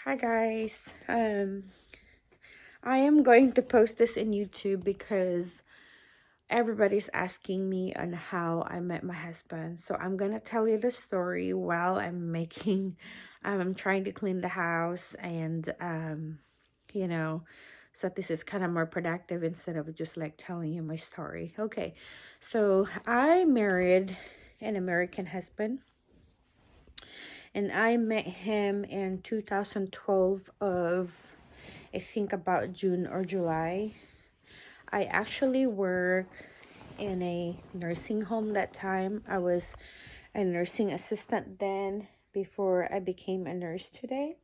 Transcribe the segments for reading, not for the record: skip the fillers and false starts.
Hi guys. I am going to post this in YouTube because everybody's asking me on how I met my husband. So I'm gonna tell you the story while I'm trying to clean the house and you know, so this is kind of more productive instead of just like telling you my story. Okay, so I married an American husband and I met him in 2012 of I think about June or July. I actually work in a nursing home that time. I was a nursing assistant then before I became a nurse today.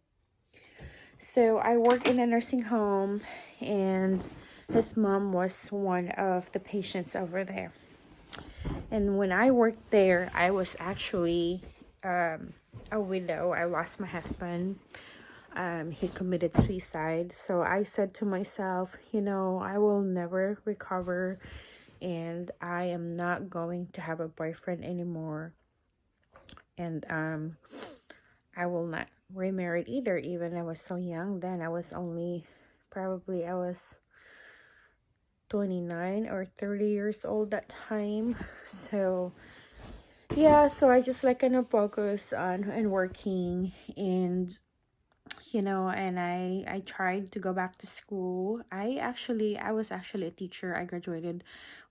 So I worked in a nursing home and his mom was one of the patients over there. And when I worked there, I was actually a widow. I lost my husband. He committed suicide. So I said to myself, I will never recover and I am not going to have a boyfriend anymore. And I will not remarry either. Even I was so young then. I was 29 or 30 years old that time. So yeah, so I just like kind of focus on and working and and I tried to go back to school. I was actually a teacher. I graduated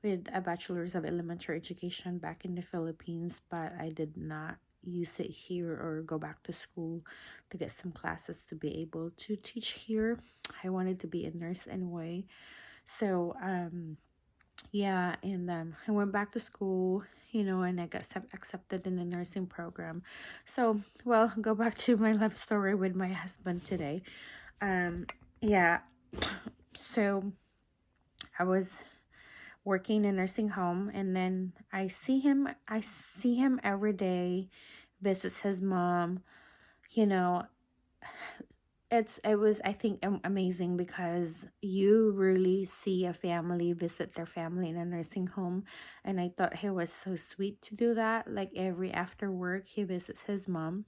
with a bachelor's of elementary education back in the Philippines, but I did not use it here or go back to school to get some classes to be able to teach here. I wanted to be a nurse anyway. So yeah, and I went back to school, and I got accepted in the nursing program. So, well, go back to my love story with my husband today. Yeah, so I was working in a nursing home, and then I see him every day, visits his mom, you know, it was I think amazing because you really see a family visit their family in a nursing home, and I thought he was so sweet to do that. Like every after work he visits his mom,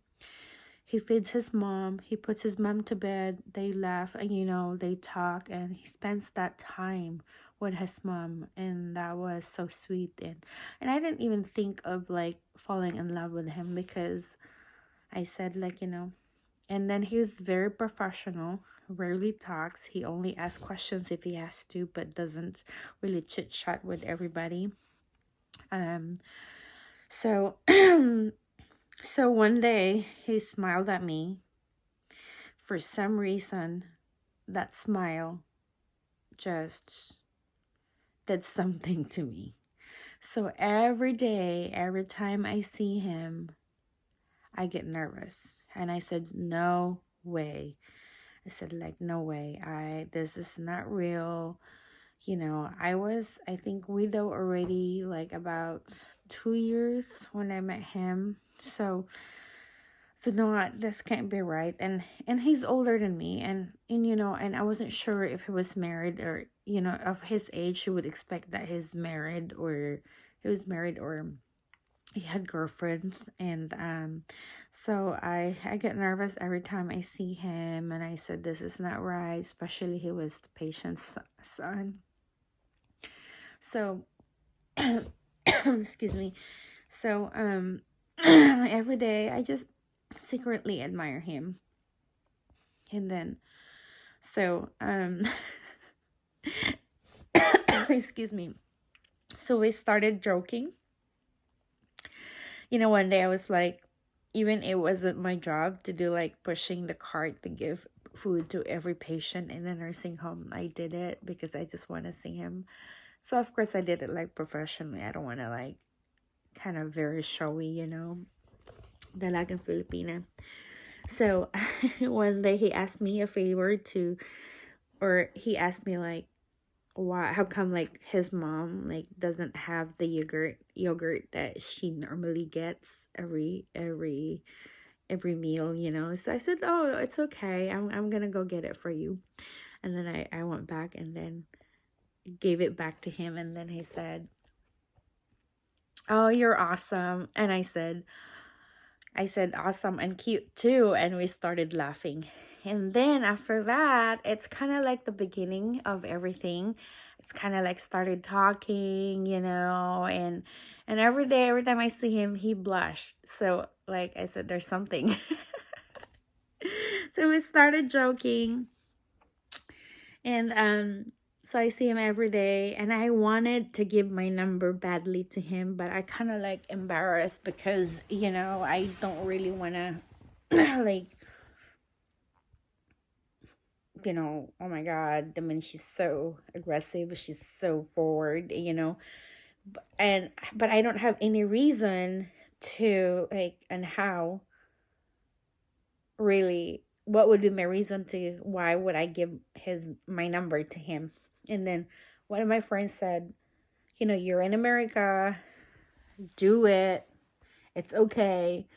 he feeds his mom, he puts his mom to bed, they laugh, and they talk, and he spends that time with his mom, and that was so sweet. And I didn't even think of like falling in love with him because I said like and then he was very professional, rarely talks. He only asks questions if he has to, but doesn't really chit chat with everybody. So so one day he smiled at me. For some reason, that smile just did something to me. So every day, every time I see him, I get nervous. And I said, no way. I said, like, no way. This is not real. I think widow already like about 2 years when I met him. So no, this can't be right. And he's older than me, and I wasn't sure if he was married or of his age. You would expect that he was married or he had girlfriends. And so I get nervous every time I see him, and I said this is not right, especially he was the patient's son. So excuse me. So every day I just secretly admire him. And then so excuse me. So we started joking. One day I was like, even it wasn't my job to do like pushing the cart to give food to every patient in a nursing home. I did it because I just want to see him. So of course I did it like professionally. I don't want to like kind of very showy, dalagang Filipina. So one day he asked me a favor or he asked me like, why, how come like his mom like doesn't have the yogurt that she normally gets every meal, So I said, oh, it's okay. I'm gonna go get it for you. And then I went back and then gave it back to him, and then he said, oh, you're awesome. And I said, I said awesome and cute too, and we started laughing. And then after that, it's kind of like the beginning of everything. It's kind of like started talking, and every day, every time I see him, he blushed. So like I said, there's something. So we started joking, and so I see him every day, and I wanted to give my number badly to him, but I kind of like embarrassed because, I don't really want to like, oh my God, I mean, she's so aggressive, she's so forward, but I don't have any reason to like, and how really, what would be my reason to, why would I give my number to him? And then one of my friends said, you're in America, do it, it's okay.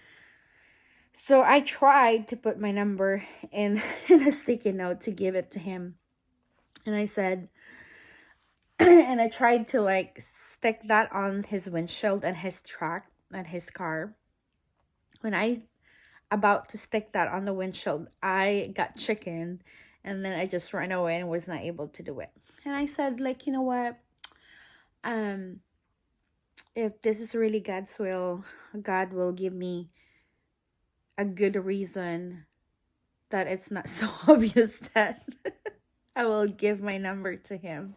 So I tried to put my number in, in a sticky note to give it to him. And I said, and I tried to like stick that on his windshield and his truck and his car. When I about to stick that on the windshield, I got chicken, and then I just ran away and was not able to do it. And I said, like, you know what? Um, if this is really God's will, God will give me a good reason that it's not so obvious that I will give my number to him.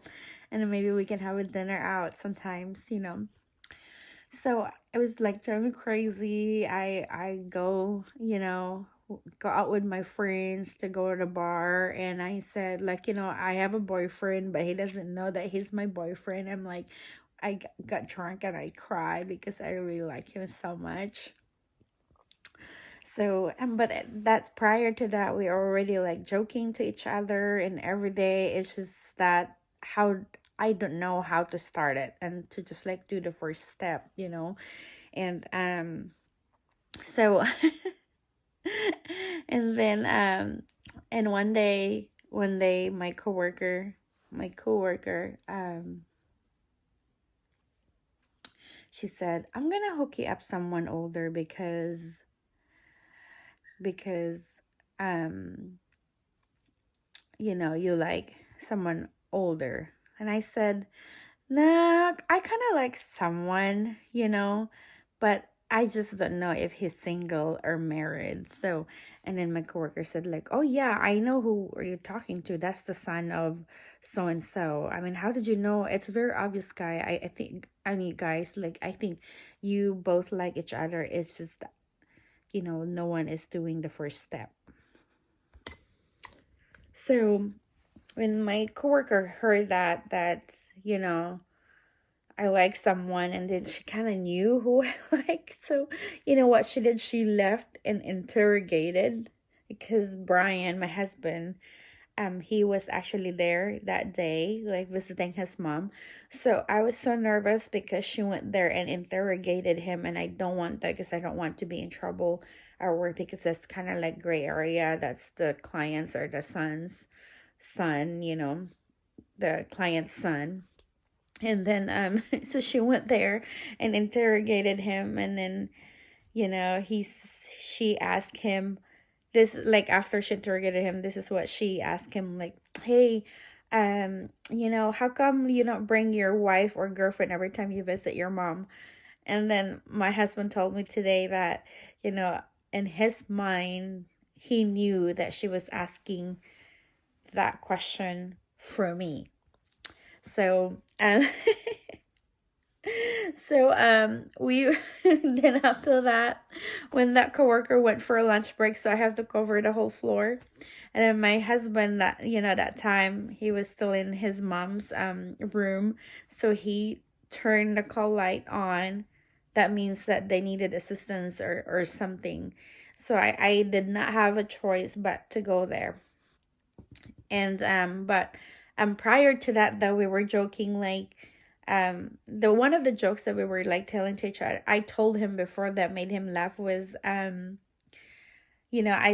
And maybe we can have a dinner out sometimes. So it was like driving me crazy. I go, go out with my friends to go to the bar, and I said, like, I have a boyfriend, but he doesn't know that he's my boyfriend. I'm like, got drunk and I cried because I really like him so much. So, but that's prior to that, we are already like joking to each other, and every day it's just that how I don't know how to start it and to just like do the first step. And so and then and one day my coworker she said, I'm gonna hook you up someone older because um you like someone older. And I said, nah, I kind of like someone, but I just don't know if he's single or married. So, and then my coworker said, like, oh yeah, I know who are you talking to. That's the son of so and so. I mean, how did you know? It's a very obvious guy. I think, I mean, guys, like, I think you both like each other. It's just that, no one is doing the first step. So, when my coworker heard that I like someone, and then she kind of knew who I like. So, you know what she did? She left and interrogated, because Brian, my husband, he was actually there that day, like visiting his mom. So I was so nervous because she went there and interrogated him, and I don't want that because I don't want to be in trouble at work, because that's kind of like gray area. That's the client's or the son, the client's son. And then so she went there and interrogated him, and then she asked him this, like, after she interrogated him, this is what she asked him, like, hey, how come you don't bring your wife or girlfriend every time you visit your mom? And then my husband told me today that in his mind, he knew that she was asking that question for me. So we then after that, when that coworker went for a lunch break, so I have to cover the whole floor. And then my husband, that time he was still in his mom's room, so he turned the call light on. That means that they needed assistance or something. So I did not have a choice but to go there. And but prior to that, though, we were joking, like, the one of the jokes that we were like telling to each other, I told him before, that made him laugh, was I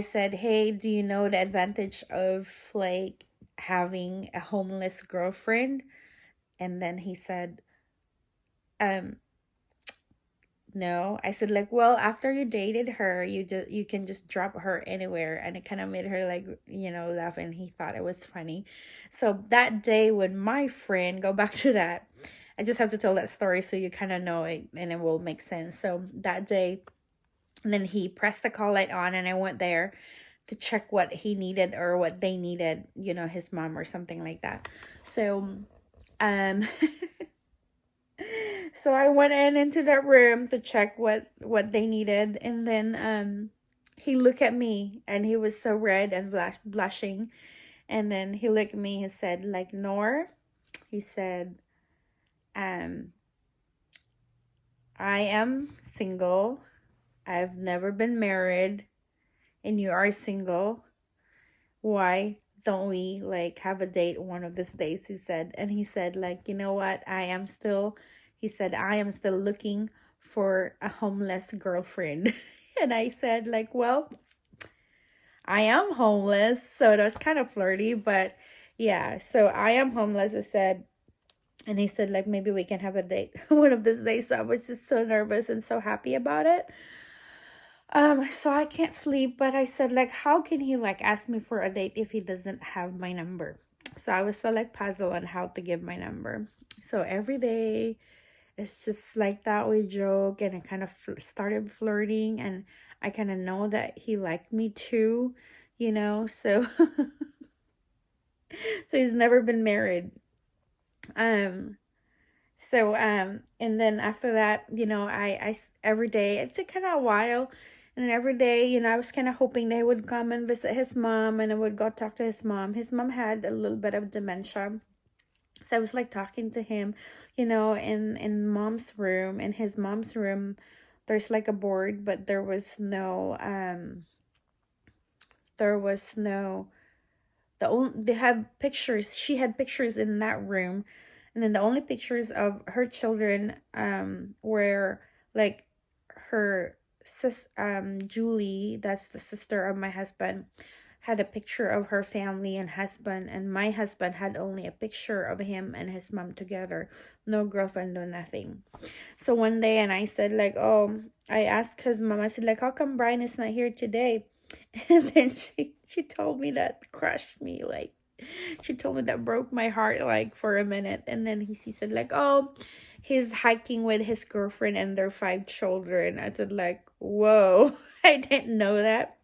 said, hey, do you know the advantage of like having a homeless girlfriend? And then he said, no. I said like, well, after you dated her, you can just drop her anywhere. And it kind of made her like, laugh, and he thought it was funny. So that day when my friend, go back to that, I just have to tell that story so you kind of know it and it will make sense. So that day, and then he pressed the call light on, and I went there to check what he needed or what they needed, his mom or something like that. So um so I went into that room to check what they needed, and then he looked at me, and he was so red and blushing, and then he looked at me and said like, Nor, he said, um I am single. I've never been married, and you are single. Why don't we like have a date one of these days? He said. And he said like, you know what, he said, I am still looking for a homeless girlfriend. And I said like, well, I am homeless. So that was kind of flirty, but yeah, so I am homeless, I said. And he said like, maybe we can have a date one of these days. So I was just so nervous and so happy about it. So I can't sleep, but I said like, how can he like ask me for a date if he doesn't have my number? So I was so like puzzled on how to give my number. So every day it's just like that, we joke, and I kind of started flirting, and I kind of know that he liked me too, so so he's never been married. And then after that, I every day, it took kind of a while. And then every day, I was kind of hoping they would come and visit his mom, and I would go talk to his mom. His mom had a little bit of dementia. So I was like talking to him, in mom's room. In his mom's room, there's like a board, but there was no, they have pictures. She had pictures in that room, and then the only pictures of her children were like her Julie, that's the sister of my husband, had a picture of her family and husband, and my husband had only a picture of him and his mom together, no girlfriend, no nothing. So one day, and I said like, oh, I asked his mom, I said like, how come Brian is not here today? And then she told me that crushed me, like she told me that broke my heart like for a minute. And then she said like, oh, he's hiking with his girlfriend and their 5 children. I said like, whoa. I didn't know that.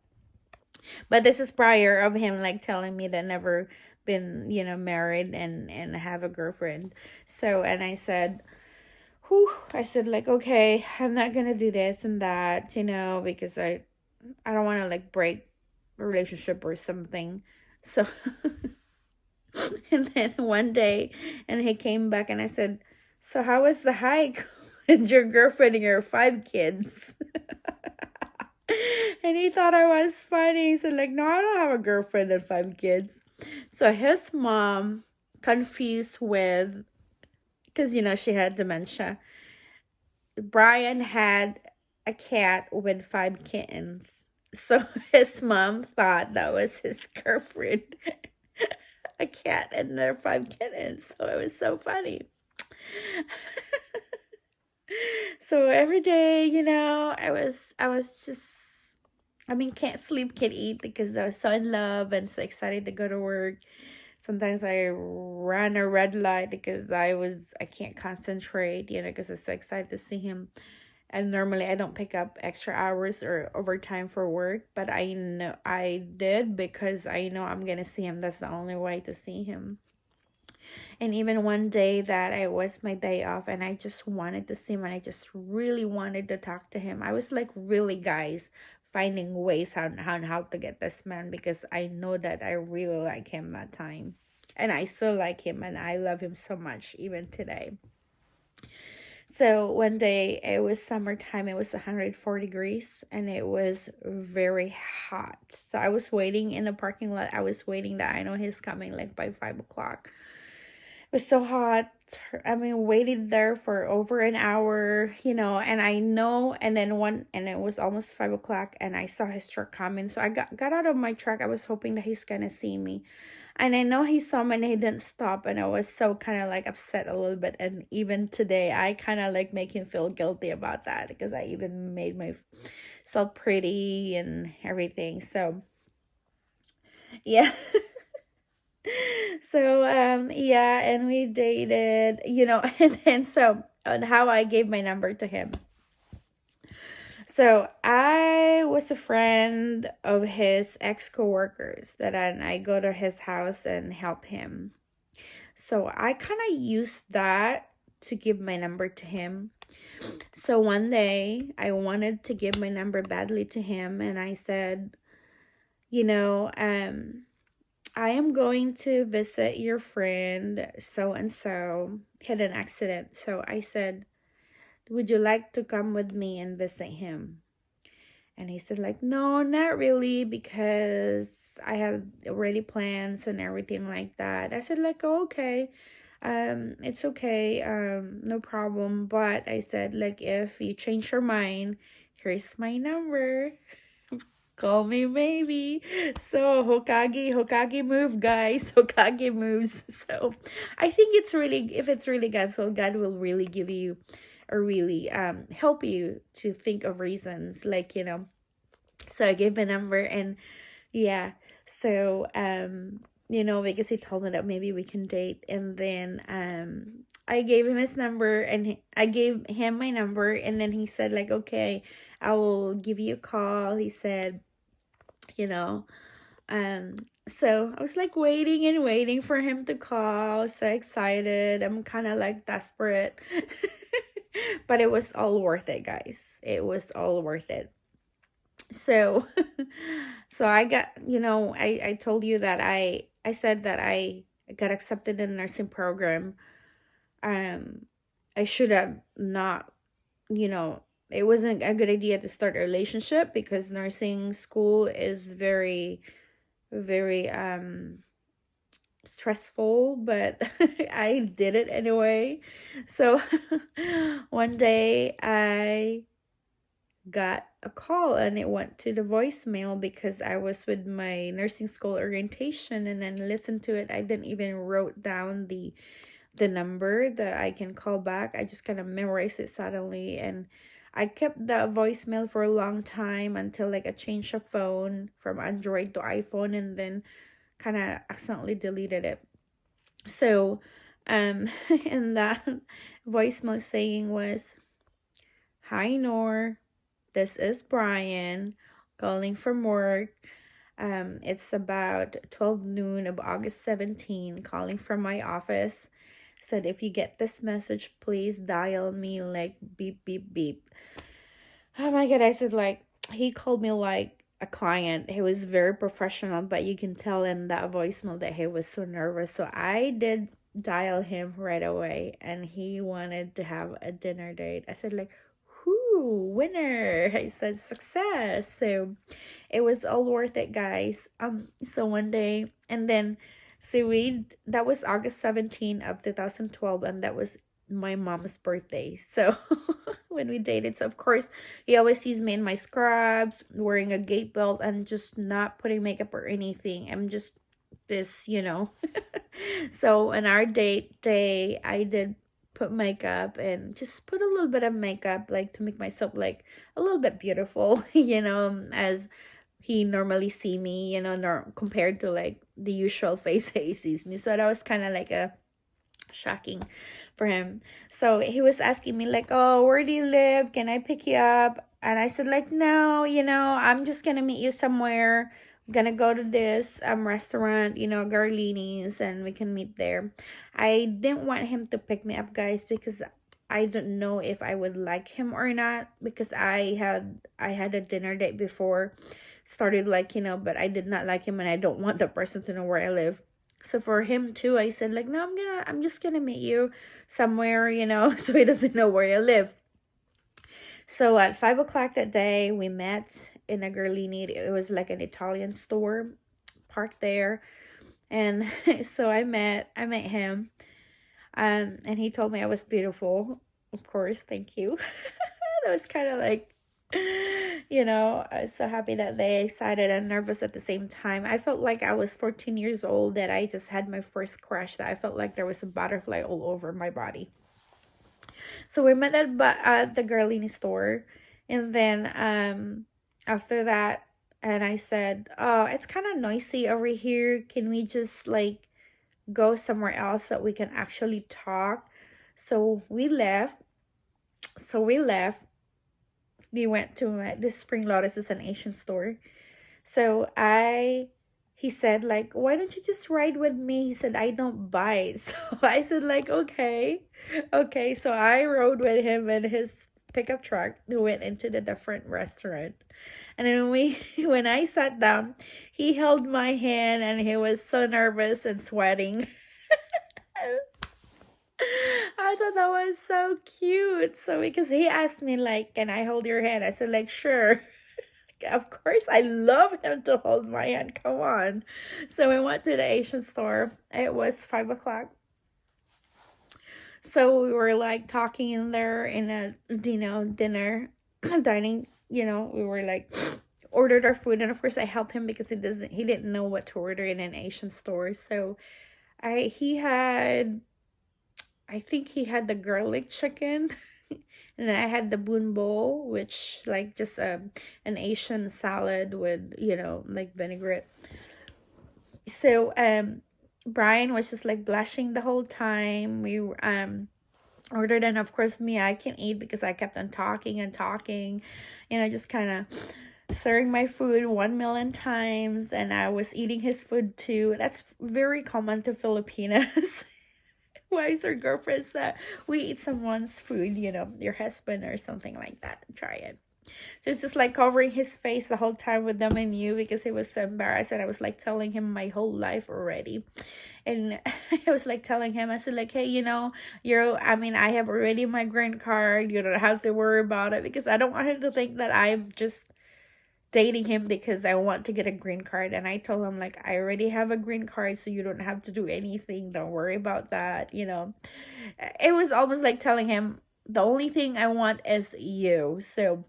But this is prior of him like telling me that never been, married and have a girlfriend. So, and I said, whew, I said like, okay, I'm not gonna do this and that, because I don't want to like break a relationship or something. So and then one day, and he came back, and I said, so how was the hike with your girlfriend and your 5 kids? And he thought I was funny. He said like, no, I don't have a girlfriend and 5 kids. So his mom, confused with, because she had dementia, Brian had a cat with 5 kittens. So his mom thought that was his girlfriend. A cat and their 5 kittens. So it was so funny. So every day, I was just, can't sleep, can't eat, because I was so in love and so excited to go to work. Sometimes I ran a red light because I can't concentrate, because I was so excited to see him. And normally I don't pick up extra hours or overtime for work, but I know I did because I know I'm gonna see him. That's the only way to see him. And even one day that it was my day off, and I just wanted to see him, and I just really wanted to talk to him. I was like, really, guys, finding ways how to get this man, because I know that I really like him that time. And I still like him, and I love him so much even today. So one day, it was summertime, it was 104 degrees, and it was very hot. So I was waiting in the parking lot. I was waiting that I know he's coming like by 5 o'clock. It was so hot. I mean, waited there for over an hour, you know, and I know, and then and it was almost 5 o'clock, and I saw his truck coming. So I got out of my truck. I was hoping that he's gonna see me. And I know he saw me and he didn't stop, and I was so kind of like upset a little bit. And even today, I kind of like make him feel guilty about that because I even made myself pretty and everything. So, yeah. So yeah, and we dated, you know, and then so on how I gave my number to him. So I was a friend of his ex-coworkers that I go to his house and help him. So I kind of used that to give my number to him. So one day I wanted to give my number badly to him, and I said, you know, I am going to visit your friend so and so had an accident. So I said, would you like to come with me and visit him? And he said like, no, not really, because I have already plans and everything like that. I said like, oh, okay. It's okay. No problem. But I said like, if you change your mind, here's my number. Call me maybe. So Hokage move, guys. Hokage moves. So I think it's really, if it's really God's will, God will really give you or really help you to think of reasons, like, you know. So I gave my number, and yeah. So you know, because he told me that maybe we can date, and then I gave him his number, and I gave him my number, and then he said like, okay, I will give you a call. He said, you know, so I was like waiting and waiting for him to call. So excited. I'm kind of like desperate. But it was all worth it, guys. It was all worth it. So so I got, you know, I told you that I said that I got accepted in the nursing program. I should have not, you know, it wasn't a good idea to start a relationship because nursing school is very, very stressful, but I did it anyway. So one day I got a call and it went to the voicemail because I was with my nursing school orientation, and then listened to it. I didn't even wrote down the number that I can call back. I just kind of memorized it suddenly, and I kept the voicemail for a long time until like I changed a phone from Android to iPhone, and then kind of accidentally deleted it. So and that voicemail saying was, hi Nor, this is Brian calling from work. It's about 12 noon of August 17, calling from my office. Said, if you get this message, please dial me like beep, beep, beep. Oh my God. I said, like, he called me like a client. He was very professional, but you can tell in that voicemail that he was so nervous. So I did dial him right away, and he wanted to have a dinner date. I said, like, whoo, winner. I said, success. So it was all worth it, guys. So one day, and then so that was August 17 of 2012, and that was my mom's birthday. So when we dated, so of course he always sees me in my scrubs, wearing a gate belt, and just not putting makeup or anything. I'm just this, you know. So on our date day, I did put makeup and just put a little bit of makeup, like to make myself like a little bit beautiful, you know, as he normally see me, you know, compared to like the usual face he sees me. So that was kind of like a shocking for him. So he was asking me like, oh, where do you live? Can I pick you up? And I said like, no, you know, I'm just gonna meet you somewhere. I'm gonna go to this restaurant, you know, Garlini's, and we can meet there. I didn't want him to pick me up, guys, because I don't know if I would like him or not, because I had a dinner date before, started like, you know, but I did not like him, and I don't want the person to know where I live. So for him too, I said like, no, I'm just gonna meet you somewhere, you know, so he doesn't know where I live. So at 5 o'clock that day, we met in a Garlini. It was like an Italian store parked there. And so I met him, And he told me I was beautiful. Of course, thank you. That was kind of like, I was so happy that day, excited and nervous at the same time. I felt like I was 14 years old, that I just had my first crush, that I felt like there was a butterfly all over my body. So we met at the girlini store, and then after that, and I said, "Oh, it's kind of noisy over here. Can we just like go somewhere else that we can actually talk?" So we left. So we left. We went to this Spring Lotus is an Asian store. So he said like, "Why don't you just ride with me?" He said, "I don't bite." So I said like, "Okay, okay." So I rode with him in his pickup truck. We went into the different restaurant, and then when I sat down, he held my hand, and he was so nervous and sweating. I thought that was so cute. So because he asked me like, "Can I hold your hand?" I said like, "Sure." Of course, I love him to hold my hand. Come on. So we went to the Asian store. It was 5 o'clock. So we were like talking in there in a dinner dining. We were like ordered our food, and of course I helped him because he didn't know what to order in an Asian store. So he had, I think he had the garlic chicken. And then I had the bun bowl, which like just an Asian salad with, like vinaigrette. So Brian was just like blushing the whole time. We ordered, and of course me, I can eat because I kept on talking and talking, just kind of serving my food 1 million times, and I was eating his food too. That's very common to Filipinos. Wives or girlfriends, that we eat someone's food, your husband or something like that. Try it. So it's just like covering his face the whole time with the menu because he was so embarrassed, and I was like telling him my whole life already. And I was like telling him, I said like, "Hey, I have already my green card. You don't have to worry about it," because I don't want him to think that I'm just dating him because I want to get a green card. And I told him like, "I already have a green card, so you don't have to do anything. Don't worry about that." It was almost like telling him the only thing I want is you. So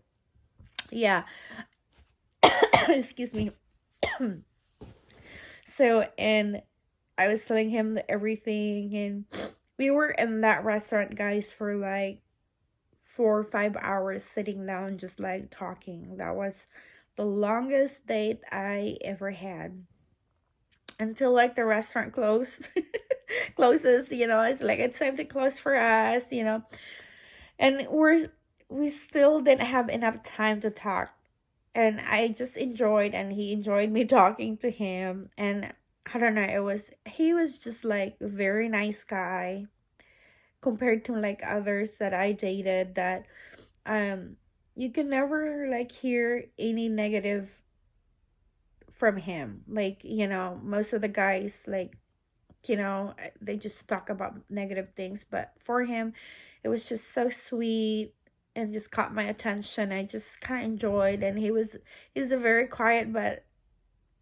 yeah. Excuse me. So, and I was telling him everything, and we were in that restaurant, guys, for like 4 or 5 hours sitting down just like talking. That was the longest date I ever had, until like the restaurant closes. It's like it's time to close for us, and we still didn't have enough time to talk. And I just enjoyed, and he enjoyed me talking to him. And I don't know, he was just like a very nice guy compared to like others that I dated, that you can never like hear any negative from him. Like, most of the guys, like, they just talk about negative things, but for him it was just so sweet and just caught my attention. I just kind of enjoyed, and he's a very quiet, but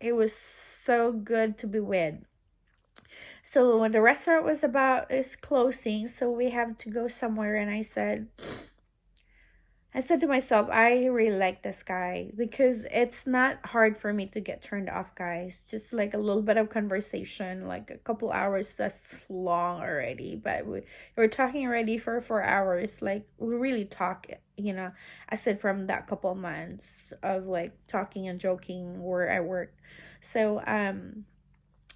it was so good to be with. So when the restaurant is closing, so we have to go somewhere, and I said to myself, I really like this guy because it's not hard for me to get turned off, guys. Just like a little bit of conversation, like a couple hours, that's long already. But we're talking already for 4 hours. Like, we really talk, I said from that couple months of like talking and joking where I worked. So,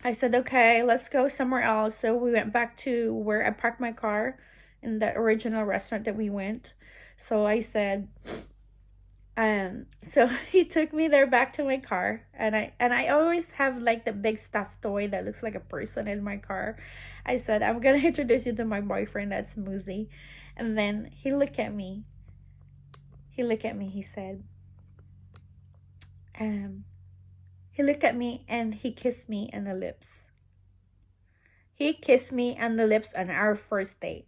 I said, okay, let's go somewhere else. So we went back to where I parked my car in the original restaurant that we went. So I said, so he took me there back to my car, and I always have like the big stuffed toy that looks like a person in my car. I said, "I'm gonna introduce you to my boyfriend, that's Muzi." And then he looked at me. He said, he looked at me and he kissed me on the lips. He kissed me on the lips on our first date.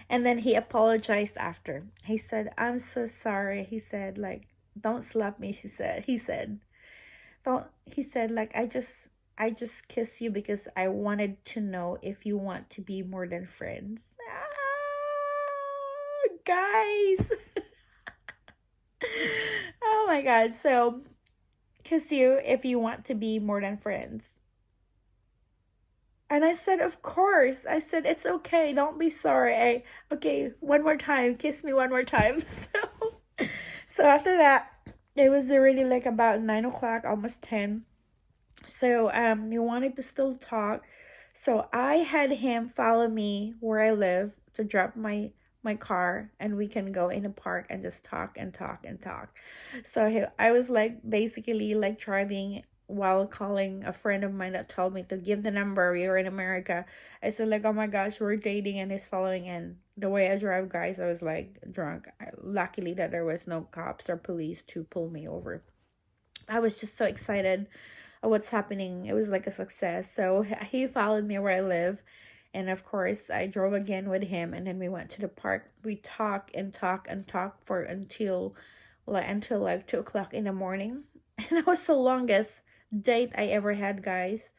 And then he apologized after. He said, "I'm so sorry." He said, like, "Don't slap me," he said. Don't, he said, like, I just kiss you because I wanted to know if you want to be more than friends. Guys. Oh my God. So, kiss you if you want to be more than friends. And I said, of course. I said, it's okay. Don't be sorry. Okay, one more time. Kiss me one more time. So after that, it was already like about 9 o'clock, almost 10. So he wanted to still talk. So I had him follow me where I live to drop my car, and we can go in the park and just talk and talk and talk. So I was like basically like driving while calling a friend of mine that told me to give the number. We were in America. I said like, oh my gosh, we're dating and he's following. And the way I drive, guys, I was like drunk. Luckily that there was no cops or police to pull me over. I was just so excited of what's happening. It was like a success. So he followed me where I live. And of course, I drove again with him, and then we went to the park. We talked and talked and talked for until like 2 o'clock in the morning. And that was the longest date I ever had, guys.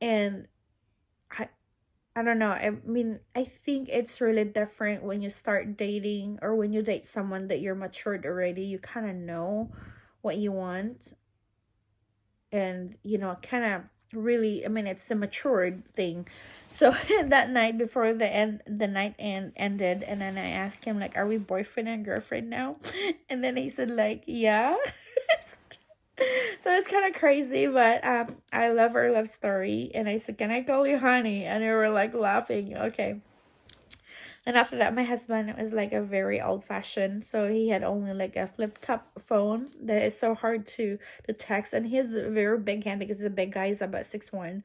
And I I don't know. I mean, I think it's really different when you start dating or when you date someone that you're matured already. You kind of know what you want, and kind of really, I mean, it's a matured thing. So that night before the night ended, and then I asked him like, are we boyfriend and girlfriend now? And then he said like, yeah. So it's kind of crazy, but I love our love story. And I said, can I call you honey? And we were like laughing. Okay. And after that, my husband was like a very old fashioned. So he had only like a flip top phone that is so hard to text. And he has a very big hand because he's a big guy. He's about 6'1".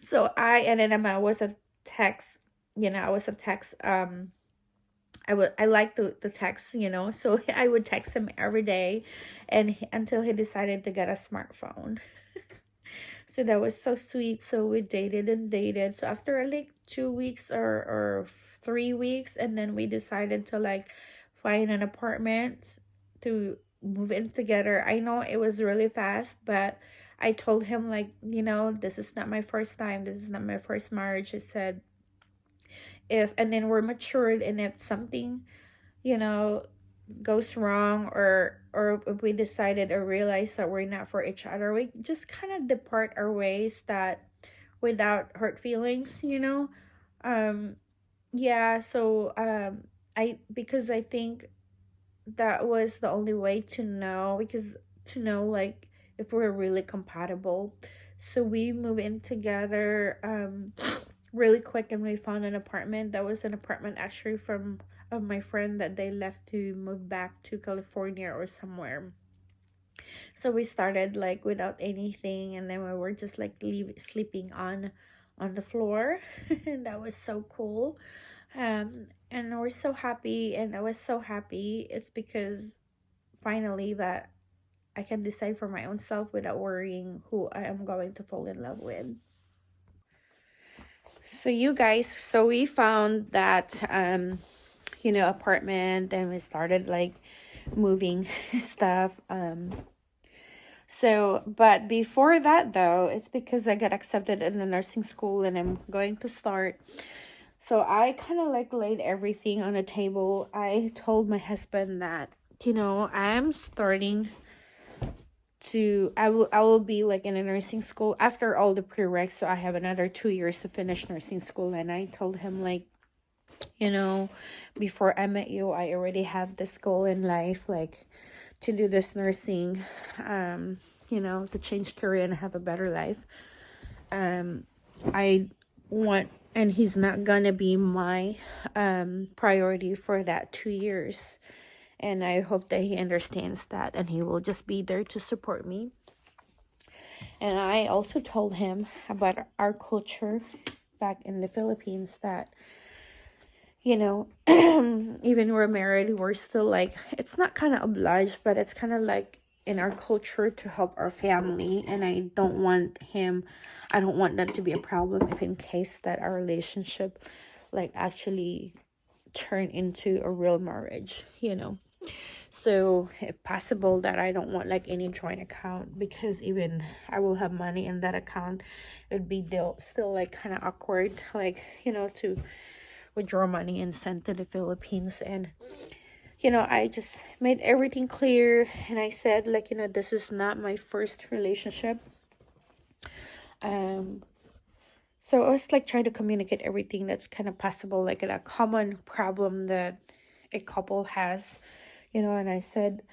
So and then I was a text, I was a text, I like the text, so I would text him every day, and until he decided to get a smartphone. So that was so sweet. So we dated and dated. So after like 2 weeks or 3 weeks, and then we decided to like find an apartment to move in together. I know it was really fast, but I told him like, this is not my first time. This is not my first marriage. I said, and then we're matured, and if something, you know, goes wrong, or if we decided or realize that we're not for each other, we just kind of depart our ways, that without hurt feelings. um yeah. So because I think that was the only way to know, like if we're really compatible. So we moved in together really quick, and we found an apartment. That was an apartment actually from of my friend that they left to move back to California or somewhere. So we started like without anything, and then we were just like sleeping on the floor. And that was so cool. And we're so happy, and I was so happy. It's because finally that I can decide for my own self without worrying who I am going to fall in love with. So you guys, so we found that apartment, and we started like moving stuff. So but before that though, it's because I got accepted in the nursing school and I'm going to start. So I kind of like laid everything on the table. I told my husband that I'm starting to I will be like in a nursing school after all the prereqs. So I have another 2 years to finish nursing school, and I told him like, before I met you, I already have this goal in life, like to do this nursing, to change career and have a better life. I want, and he's not gonna be my priority for that 2 years. And I hope that he understands that, and he will just be there to support me. And I also told him about our culture back in the Philippines, that even we're married, we're still like, it's not kind of obliged, but it's kind of like in our culture to help our family. And I don't want that to be a problem if in case that our relationship like actually turn into a real marriage. So if possible, that I don't want like any joint account, because even I will have money in that account, it would be still like kind of awkward, like, to withdraw money and send to the Philippines. And I just made everything clear, and I said, like, this is not my first relationship. So I was like trying to communicate everything that's kind of possible, like a common problem that a couple has, and I said,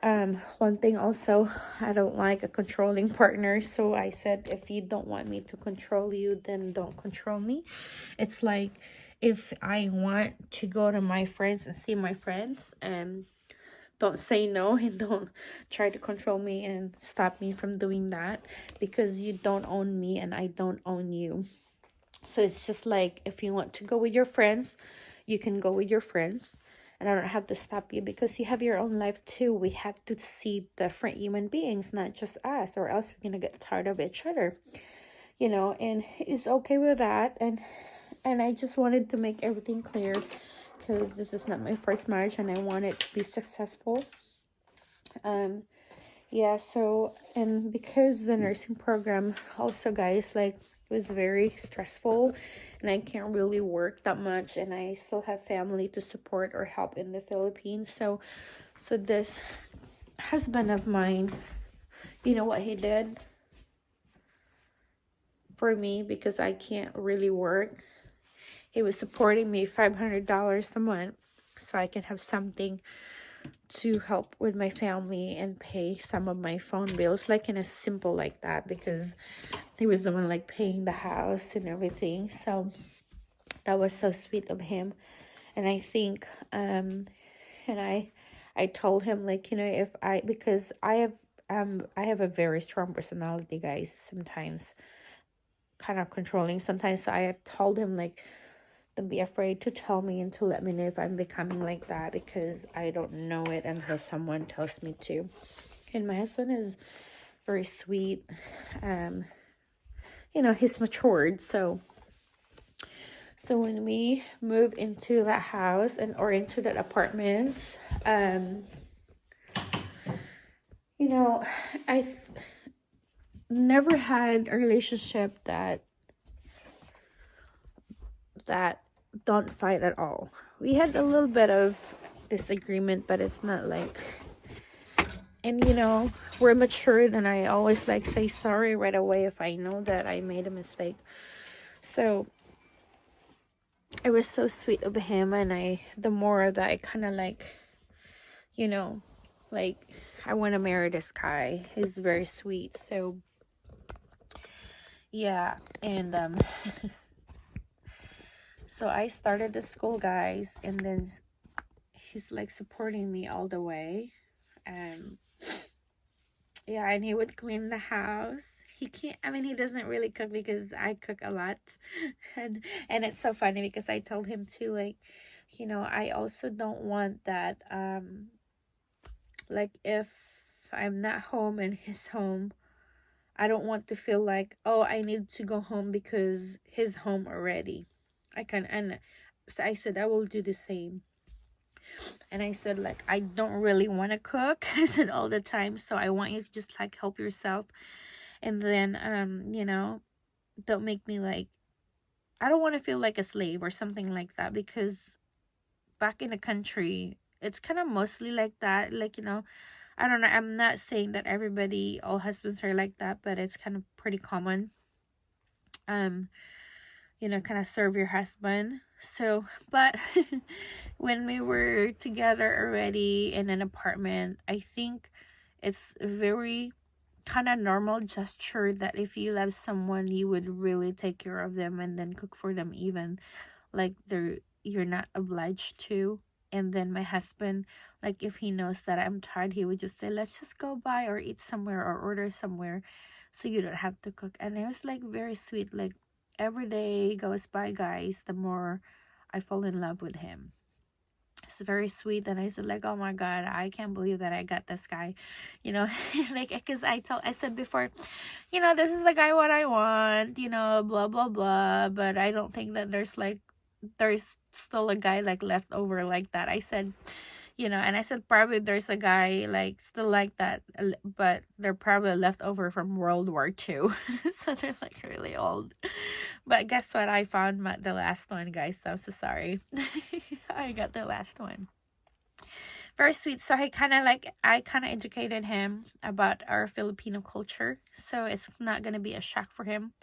one thing also, I don't like a controlling partner. So I said, if you don't want me to control you, then don't control me. It's like, if I want to go to my friends and see my friends, don't say no, and don't try to control me and stop me from doing that, because you don't own me and I don't own you. So it's just like, if you want to go with your friends, you can go with your friends, and I don't have to stop you, because you have your own life too. We have to see different human beings, not just us, or else we're gonna get tired of each other, and he's okay with that. And I just wanted to make everything clear, because this is not my first marriage, and I want it to be successful. Yeah, so, and because the nursing program also, guys, like, was very stressful, and I can't really work that much, and I still have family to support or help in the Philippines. So this husband of mine, you know what he did for me, because I can't really work? He was supporting me $500 a month, so I can have something to help with my family and pay some of my phone bills, like in a simple like that, because he was the one like paying the house and everything. So that was so sweet of him. And I think and I told him, like, if because I have a very strong personality, guys, sometimes kind of controlling sometimes. So I had told him, like, don't be afraid to tell me and to let me know if I'm becoming like that, because I don't know it until someone tells me to. And my husband is very sweet. He's matured. So when we moved into that house or into that apartment, I never had a relationship that don't fight at all. We had a little bit of disagreement, but it's not like, and we're matured, and I always like say sorry right away if I know that I made a mistake. So it was so sweet of him, and the more that I kind of like, like, I want to marry this guy. He's very sweet. So yeah, and so I started the school, guys, and then he's like supporting me all the way. Yeah, and he would clean the house. He doesn't really cook, because I cook a lot. And it's so funny, because I told him too, like, I also don't want that, like, if I'm not home and he's home, I don't want to feel like, oh, I need to go home because he's home already. And so I said, I will do the same. And I said, like, I don't really want to cook, I said, all the time. So I want you to just like help yourself. And then, don't make me like, I don't want to feel like a slave or something like that, because back in the country, it's kind of mostly like that. Like, I don't know. I'm not saying that all husbands are like that, but it's kind of pretty common. Kind of serve your husband. So, but when we were together already in an apartment, I think it's a very kind of normal gesture that if you love someone, you would really take care of them and then cook for them, even like you're not obliged to. And then my husband, like, if he knows that I'm tired, he would just say, let's just go by or eat somewhere or order somewhere, so you don't have to cook. And it was like very sweet. Like, every day goes by, guys, the more I fall in love with him. It's very sweet. And I said, like, oh my God, I can't believe that I got this guy, like, because I said before, this is the guy what I want, blah blah blah, but I don't think that there's still a guy like left over like that. I said, you know. And I said probably there's a guy like still like that, but they're probably left over from World War II. So they're like really old. But guess what, I found the last one, guys, so I'm so sorry. I got the last one. Very sweet. So I kind of educated him about our Filipino culture, so it's not gonna be a shock for him.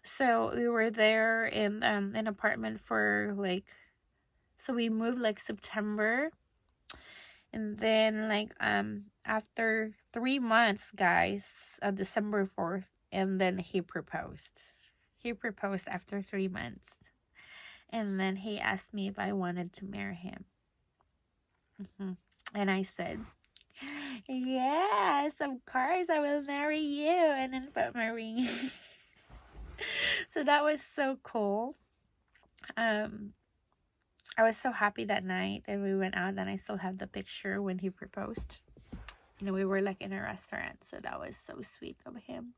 So we were there in an apartment for like, so we moved like September, and then like after 3 months, guys, December 4th, and then he proposed. He proposed after 3 months, and then he asked me if I wanted to marry him. And I said, yes, of course I will marry you, and then put my ring. So that was so cool. I was so happy that night, and we went out, and I still have the picture when he proposed. You know, we were like in a restaurant, so that was so sweet of him.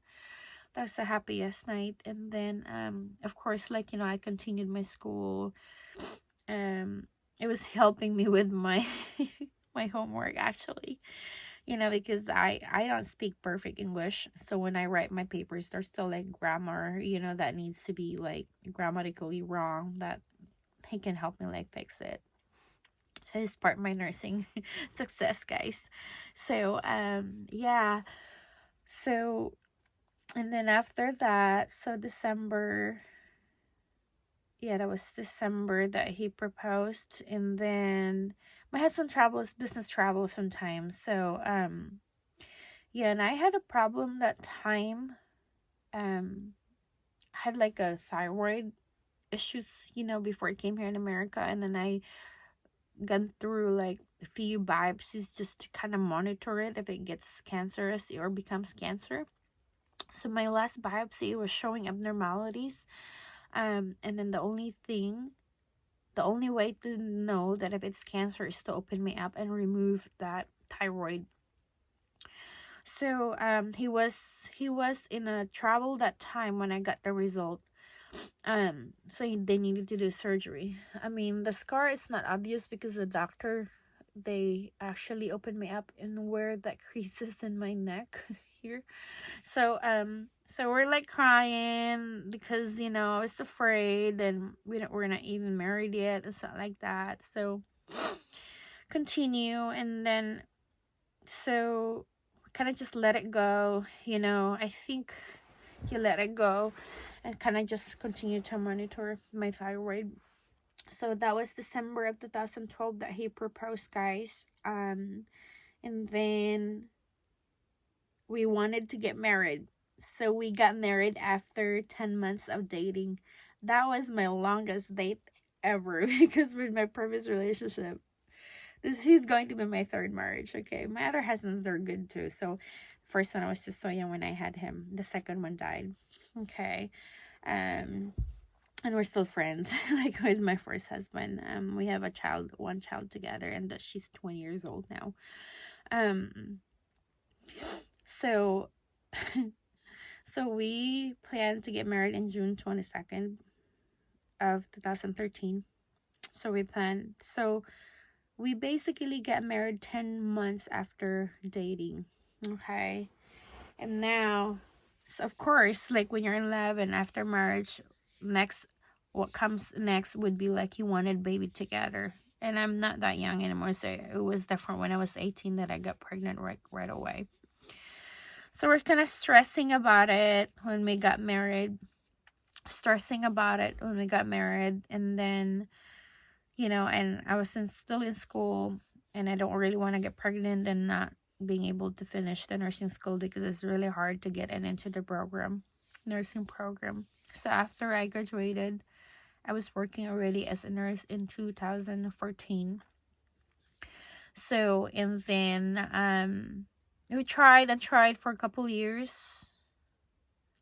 That was the happiest night. And then of course, like, you know, I continued my school. It was helping me with my my homework, actually, you know, because I don't speak perfect English, so when I write my papers, there's still like grammar, you know, that needs to be like grammatically wrong, that he can help me like fix it. That is part of my nursing success, guys. So yeah, so, and then after that, so December, yeah, that was December that he proposed. And then my husband travels, business travel sometimes, so yeah. And I had a problem that time. I had like a thyroid issues, you know, before I came here in America, and then I gone through like a few biopsies just to kind of monitor it if it gets cancerous or becomes cancer. So my last biopsy was showing abnormalities, and then the only way to know that if it's cancer is to open me up and remove that thyroid. So he was in a travel that time when I got the result. So they needed to do surgery. I mean, the scar is not obvious because the doctor, they actually opened me up and where that creases in my neck here. So so we're like crying because, you know, I was afraid, and we're not even married yet and stuff like that. So continue, and then so kind of just let it go, you know. I think he let it go and kind of just continue to monitor my thyroid. So that was December of 2012 that he proposed, guys. And then we wanted to get married, so we got married after 10 months of dating. That was my longest date ever because with my previous relationship, he's going to be my third marriage. Okay, my other husbands, they're good too. So first one, I was just so young when I had him. The second one died. Okay. And we're still friends. Like with my first husband, we have one child together, and she's 20 years old now. So so we planned to get married in June 22nd of 2013. So we basically got married 10 months after dating. Okay. And now, so of course, like when you're in love and after marriage, what comes next would be like you wanted baby together. And I'm not that young anymore, so it was different when I was 18 that I got pregnant right away. So we're kind of stressing about it when we got married. And then, you know, and I was still in school, and I don't really want to get pregnant and not being able to finish the nursing school because it's really hard to get into the nursing program. So after I graduated, I was working already as a nurse in 2014. So, and then we tried for a couple years,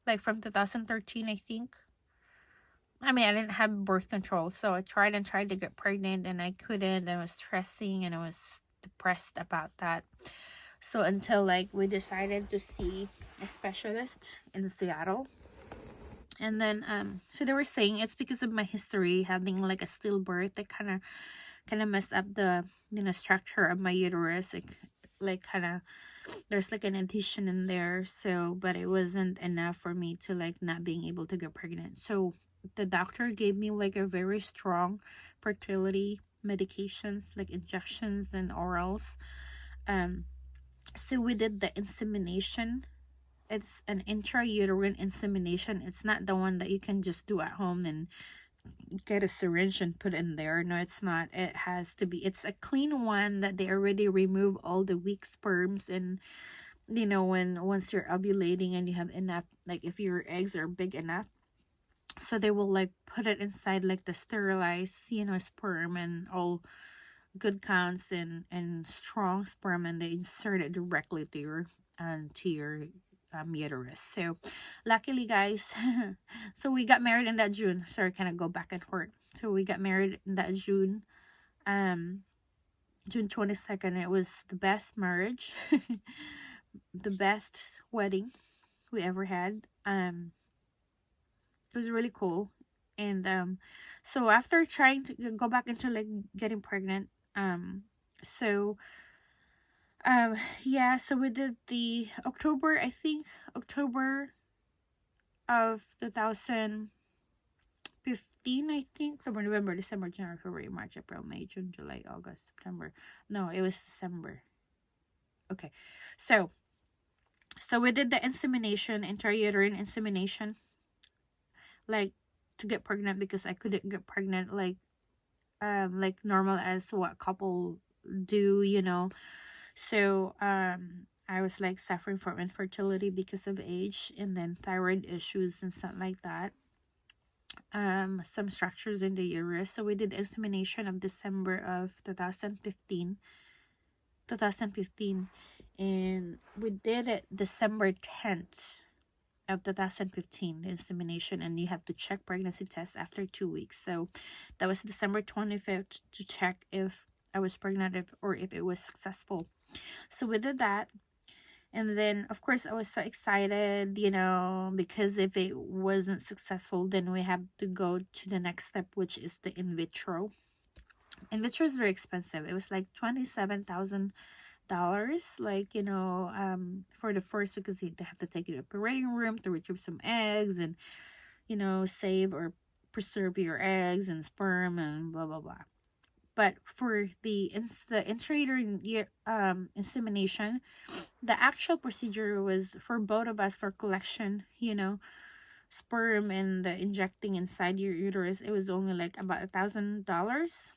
like from 2013, I think. I mean, I didn't have birth control, so I tried to get pregnant, and I couldn't. I was stressing, and I was depressed about that. So until like we decided to see a specialist in Seattle. And then so they were saying it's because of my history having like a stillbirth that kind of kind of messed up the, structure of my uterus. Like kind of, there's like an addition in there. So, but it wasn't enough for me to like not being able to get pregnant. So the doctor gave me like a very strong fertility medications, like injections and orals. um so we did the insemination. It's an intrauterine insemination. It's not the one that you can just do at home and get a syringe and put in there. No, it's not. It has to be, it's a clean one that they already remove all the weak sperms. And when once you're ovulating and you have enough, like if your eggs are big enough, so they will like put it inside like the sterilized sperm and all good counts and strong sperm, and they insert it directly to your uterus. So luckily, guys, so we got married in that June. Sorry, kind of go back and forth. So we got married in that June, June 22nd. It was the best marriage, the best wedding we ever had. It was really cool. And so after trying to go back into like getting pregnant, so yeah, so we did the October, I think October of 2015, I think. October, November, December, January, February, March, April, May, June, July, August, September. No, it was December. Okay, so we did the insemination, intrauterine insemination, like to get pregnant, because I couldn't get pregnant like normal as what couple do, so I was like suffering from infertility because of age, and then thyroid issues and stuff like that, some structures in the uterus. So we did insemination of December of 2015, and we did it December 10th of 2015, the insemination, and you have to check pregnancy test after 2 weeks. So that was December 25th to check if I was pregnant, or if it was successful. So we did that, and then of course I was so excited, because if it wasn't successful, then we have to go to the next step, which is the in vitro. In vitro is very expensive. It was like $27,000, like for the first, because they have to take you to the operating room to retrieve some eggs, and save or preserve your eggs and sperm and blah blah blah. But for the intrauterine insemination, the actual procedure was for both of us, for collection, sperm and the injecting inside your uterus. It was only like about $1,000,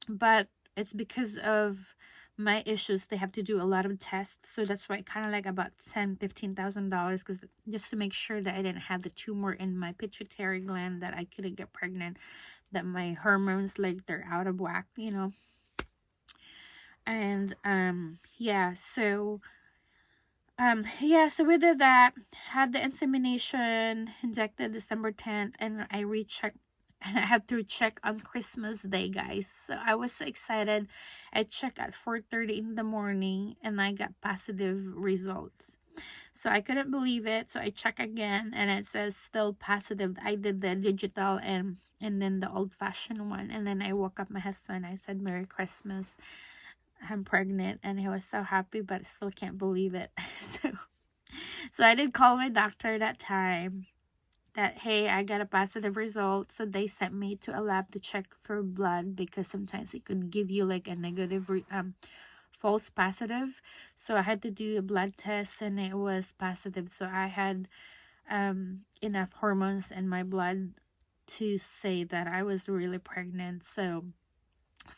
but it's because of my issues, they have to do a lot of tests. So that's why kind of like about $10,000-$15,000, because just to make sure that I didn't have the tumor in my pituitary gland, that I couldn't get pregnant, that my hormones, like, they're out of whack, and yeah, so so we did that, had the insemination, injected December 10th, and I rechecked. And I have to check on Christmas Day, guys. So I was so excited. I checked at 4:30 in the morning, and I got positive results. So I couldn't believe it. So I checked again, and it says still positive. I did the digital and then the old-fashioned one. And then I woke up my husband. I said, "Merry Christmas. I'm pregnant." And he was so happy, but I still can't believe it. So I did call my doctor that time, that, hey, I got a positive result. So they sent me to a lab to check for blood, because sometimes it could give you like a negative false positive. So I had to do a blood test, and it was positive. So I had enough hormones in my blood to say that I was really pregnant. So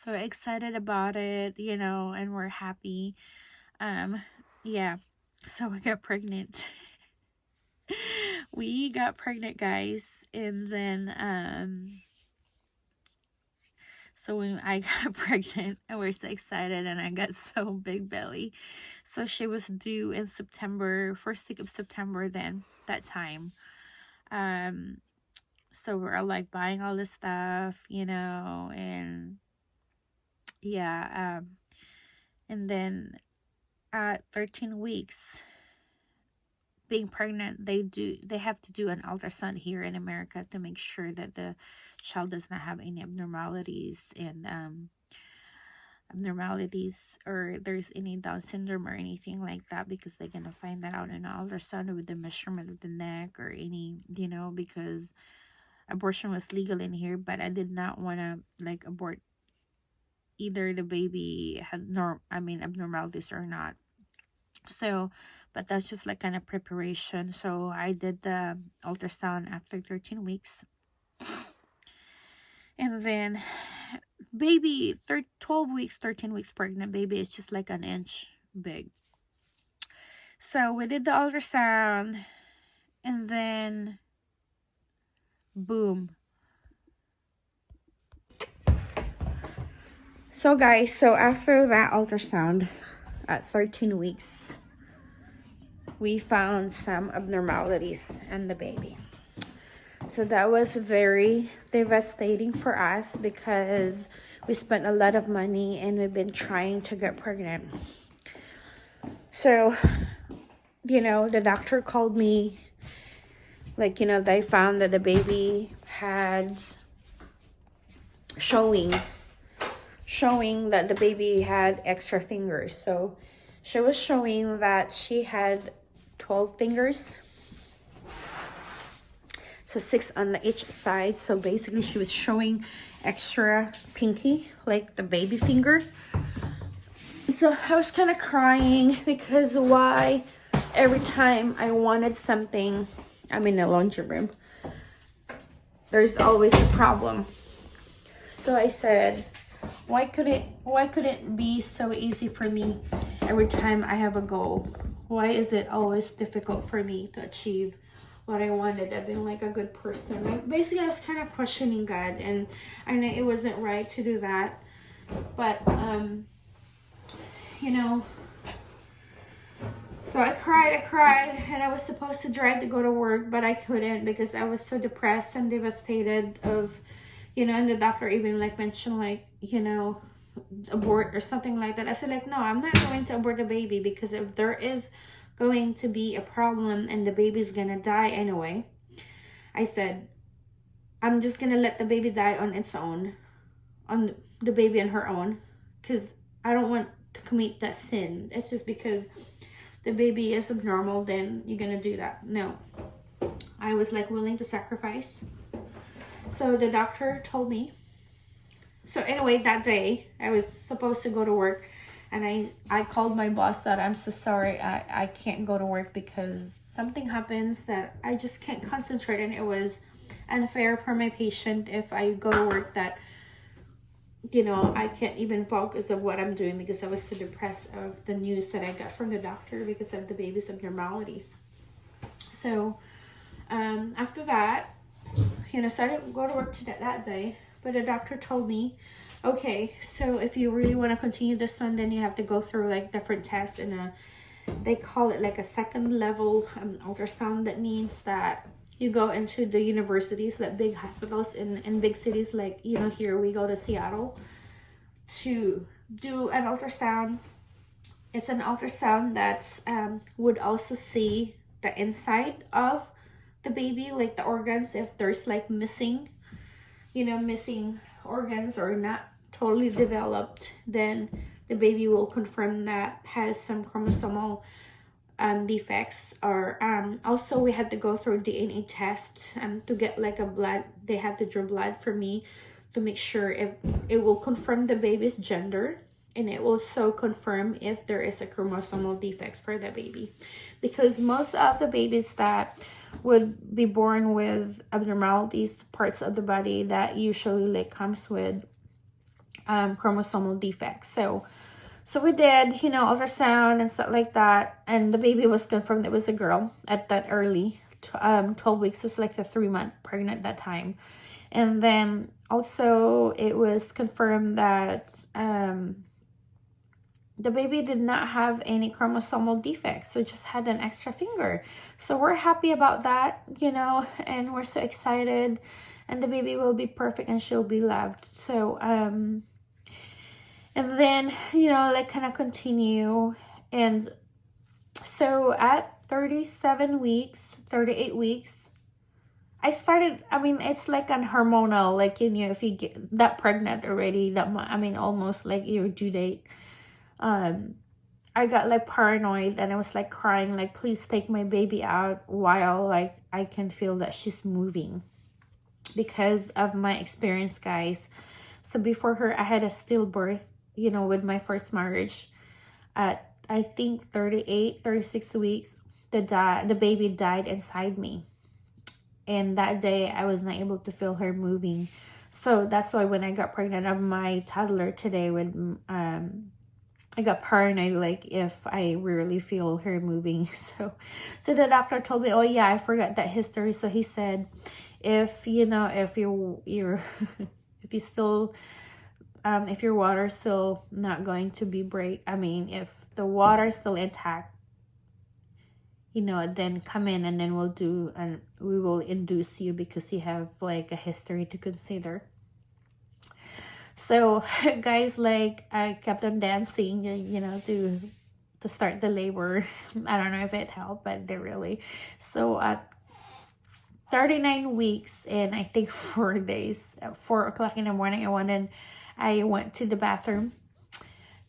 excited about it, and we're happy. Yeah, so I got pregnant. We got pregnant, guys, and then so when I got pregnant, and we're so excited, and I got so big belly. So she was due in September, first week of September, then that time. So we're all like buying all this stuff, and yeah, and then at 13 weeks being pregnant, they have to do an ultrasound here in America to make sure that the child does not have any abnormalities. And abnormalities or there's any Down syndrome or anything like that, because they're gonna find that out in an ultrasound with the measurement of the neck or any, you know, because abortion was legal in here, but I did not want to like abort either the baby had abnormalities or not. So, but that's just like kind of preparation. So I did the ultrasound after 13 weeks. And then baby, 12 weeks, 13 weeks pregnant, baby is just like an inch big. So we did the ultrasound, and then boom. So guys, so after that ultrasound at 13 weeks, we found some abnormalities in the baby. So that was very devastating for us because we spent a lot of money and we've been trying to get pregnant. So, you know, the doctor called me, like, you know, they found that the baby had showing that the baby had extra fingers. So she was showing that she had 12 fingers. So 6 on each side. So basically she was showing extra pinky, like the baby finger. So I was kind of crying because why every time I wanted something, I'm in the laundry room, there's always a problem. So I said, why could it be so easy for me every time I have a goal? Why is it always difficult for me to achieve what I wanted? I've been like a good person. I was kind of questioning God, and I know it wasn't right to do that, but you know, so I cried, and I was supposed to drive to go to work, but I couldn't because I was so depressed and devastated of, you know, and the doctor even like mentioned like, you know, abort or something like that. I said like, no, I'm not going to abort the baby, because if there is going to be a problem and the baby's gonna die anyway, I said, I'm just gonna let the baby die on its own, on the baby on her own, because I don't want to commit that sin. It's just because the baby is abnormal, then you're gonna do that. No, I was like willing to sacrifice. So the doctor told me. So anyway, that day I was supposed to go to work, and I called my boss that I'm so sorry, I can't go to work because something happens that I just can't concentrate, and it was unfair for my patient if I go to work that, you know, I can't even focus of what I'm doing because I was so depressed of the news that I got from the doctor because of the baby's abnormalities. So after that, you know, so I didn't go to work that day, but the doctor told me, okay, so if you really want to continue this one, then you have to go through like different tests, and they call it like a second level ultrasound. That means that you go into the universities, like big hospitals in big cities, like, you know, here we go to Seattle to do an ultrasound. It's an ultrasound that would also see the inside of the baby, like the organs, if there's like missing, you know, missing organs or not totally developed, then the baby will confirm that has some chromosomal defects. Or also we had to go through DNA test to get like a blood. They had to draw blood for me to make sure if it will confirm the baby's gender, and it will also confirm if there is a chromosomal defects for the baby, because most of the babies that would be born with abnormalities, parts of the body that usually like comes with chromosomal defects. So we did, you know, ultrasound and stuff like that, and the baby was confirmed it was a girl at that early 12 weeks. Was like the 3-month pregnant at that time. And then also it was confirmed that the baby did not have any chromosomal defects, so just had an extra finger. So we're happy about that, you know, and we're so excited, and the baby will be perfect and she'll be loved. So and then, you know, like kind of continue. And so at 38 weeks, I started, I mean, it's like an hormonal, like, you know, if you get that pregnant already, I mean, almost like your due date, um, I got like paranoid and I was like crying, like, please take my baby out while like I can feel that she's moving because of my experience, guys. So before her, I had a stillbirth, you know, with my first marriage at, I think 38, 36 weeks, the baby died inside me. And that day I was not able to feel her moving. So that's why when I got pregnant of my toddler today, when I got paranoid, like if I really feel her moving. So the doctor told me, oh yeah, I forgot that history. So he said, if you know, if you're if you still if your water's still not going to be break, I mean, if the water's still intact, you know, then come in and then we will induce you because you have like a history to consider. So guys, like I kept on dancing, you know, to start the labor. I don't know if it helped, but they really. So at 39 weeks and I think 4 days, at 4 o'clock in the morning, I went to the bathroom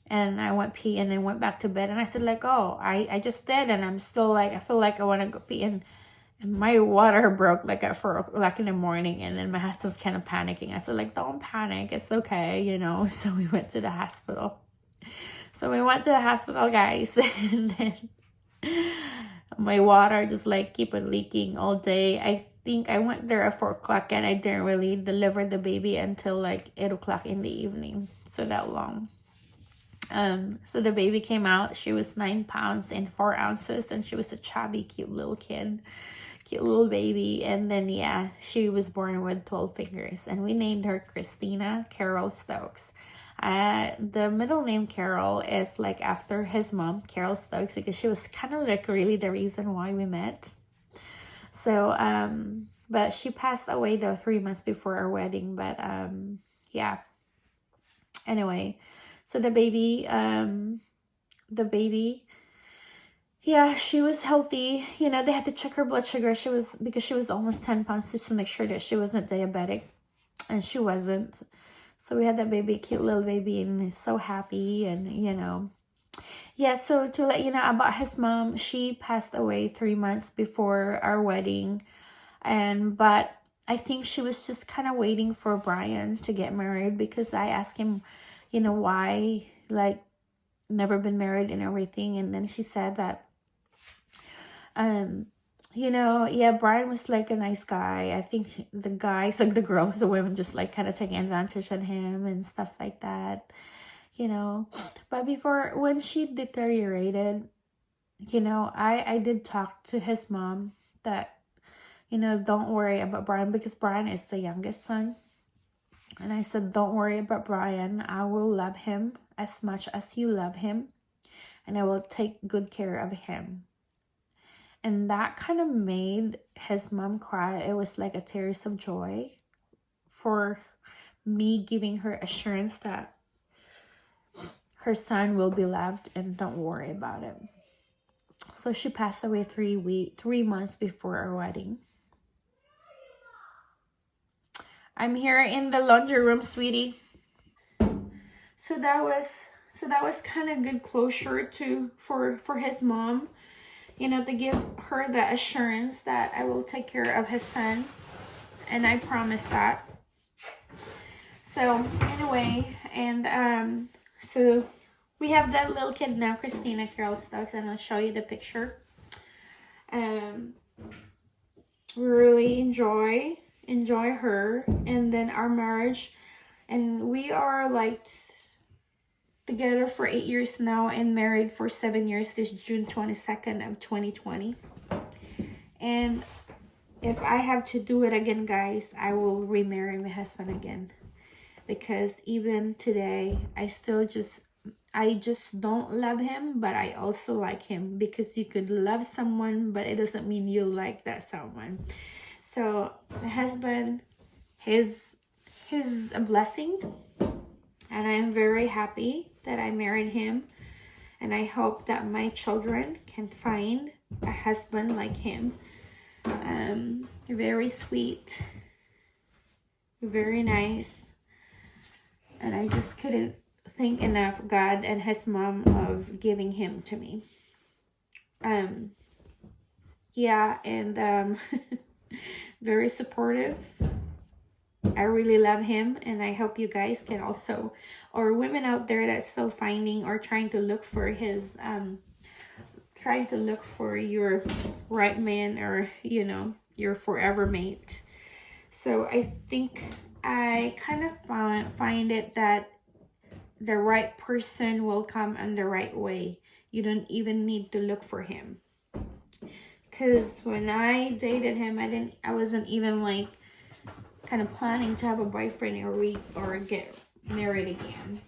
and I went pee and then went back to bed. And I said like, oh, I just did. And I'm still like, I feel like I want to go pee. And my water broke like at 4 o'clock in the morning. And then my husband's kind of panicking. I said like, don't panic. It's okay, you know. So we went to the hospital. Guys. And then my water just like keep on leaking all day. I think I went there at 4 o'clock and I didn't really deliver the baby until like 8 o'clock in the evening. So that long. So the baby came out. She was 9 pounds and 4 ounces, and she was a chubby, cute little baby. And then yeah, she was born with 12 fingers, and we named her Christina Carol Stokes. The middle name Carol is like after his mom, Carol Stokes, because she was kind of like really the reason why we met. So but she passed away though 3 months before our wedding. But yeah, anyway. So the baby, yeah, she was healthy. You know, they had to check her blood sugar. Because she was almost 10 pounds just to make sure that she wasn't diabetic. And she wasn't. So we had that baby, cute little baby, and he's so happy. And, you know, yeah, so to let you know about his mom, she passed away 3 months before our wedding. But I think she was just kind of waiting for Brian to get married, because I asked him, you know, why, like, never been married and everything. And then she said that, you know, yeah, Brian was like a nice guy. I think the guys, like the girls, the women just like kind of taking advantage of him and stuff like that, you know. But when she deteriorated, you know, I did talk to his mom that, you know, don't worry about Brian, because Brian is the youngest son. And I said, don't worry about Brian. I will love him as much as you love him. And I will take good care of him. And that kind of made his mom cry. It was like a tears of joy for me giving her assurance that her son will be loved and don't worry about it. So she passed away 3 months before our wedding. I'm here in the laundry room, sweetie. So that was kind of good closure for his mom, you know, to give her the assurance that I will take care of his son, and I promise that. So anyway, and so we have that little kid now, Christina Carol Stokes, and I'll show you the picture. We really enjoy her, and then our marriage, and we are like together for 8 years now and married for 7 years this June 22nd of 2020. And if I have to do it again, guys, I will remarry my husband again, because even today I just don't love him, but I also like him, because you could love someone but it doesn't mean you like that someone. So my husband, he's a blessing, and I am very happy that I married him, and I hope that my children can find a husband like him. Very sweet, very nice. And I just couldn't thank enough God and his mom of giving him to me. Yeah, and very supportive. I really love him, and I hope you guys can also, or women out there that's still finding or trying to look for his trying to look for your right man, or you know, your forever mate. So I think I kind of find it that the right person will come in the right way. You don't even need to look for him. Because when I dated him, I wasn't even like kind of planning to have a boyfriend or get married again.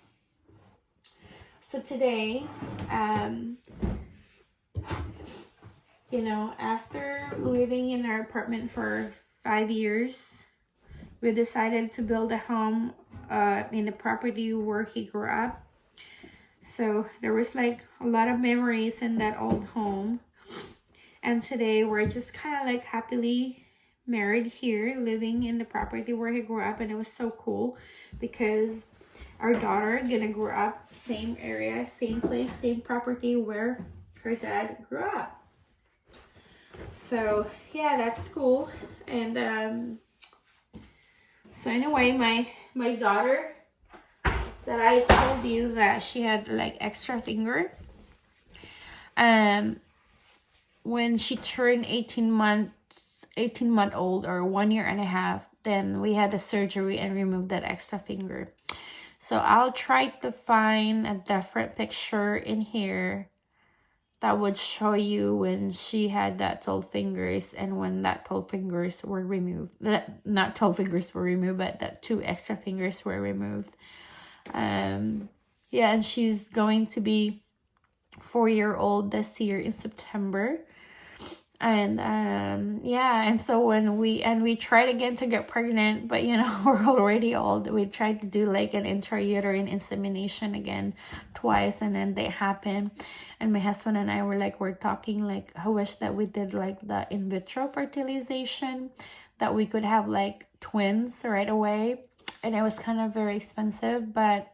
So today, you know, after living in our apartment for 5 years, we decided to build a home in the property where he grew up. So there was like a lot of memories in that old home. And today we're just kind of like happily married here, living in the property where he grew up. And it was so cool because our daughter gonna grow up same area, same place, same property where her dad grew up. So yeah, that's cool. And so anyway, my daughter that I told you that she had like extra finger, when she turned 18-month old, or 1 year and a half, then we had a surgery and removed that extra finger. So I'll try to find a different picture in here that would show you when she had that 12 fingers and when that 12 fingers were removed. Not 12 fingers were removed, but that 2 extra fingers were removed. Yeah, and she's going to be 4-year-old this year in September. And yeah, and so when we tried again to get pregnant, but you know, we're already old. We tried to do like an intrauterine insemination again twice, and then they happened. And my husband and I were talking like, I wish that we did like the in vitro fertilization, that we could have like twins right away. And it was kind of very expensive, but